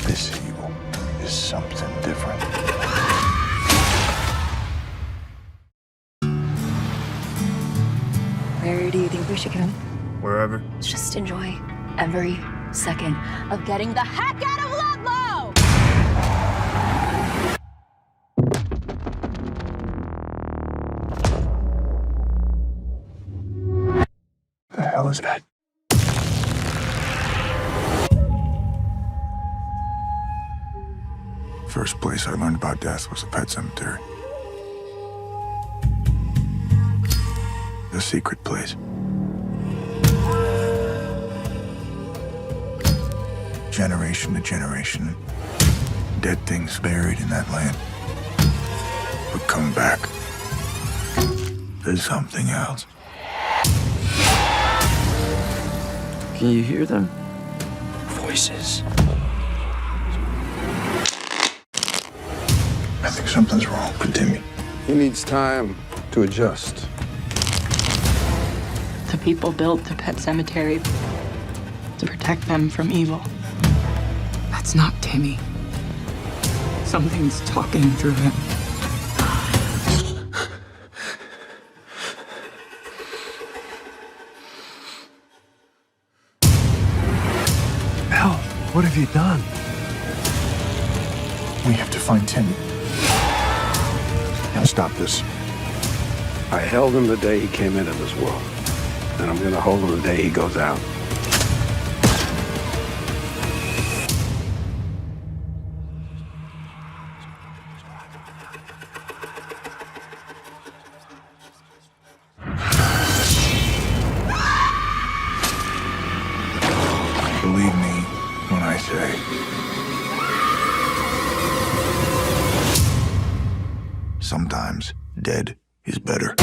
This evil is something different. Where do you think we should go? Wherever. Just enjoy every second of getting the heck out of Ladlow! The hell is that? First place I learned about death was a pet cemetery. A secret place. Generation to generation, dead things buried in that land would come back. There's something else. Can you hear them? Voices. I think something's wrong with Timmy. He needs time to adjust. The people built the pet cemetery to protect them from evil. That's not Timmy. Something's talking through him. Hell, what have you done? We have to find Timmy. Now stop this. I held him the day he came into this world, and I'm gonna hold him the day he goes out. Believe me when I say sometimes dead is better.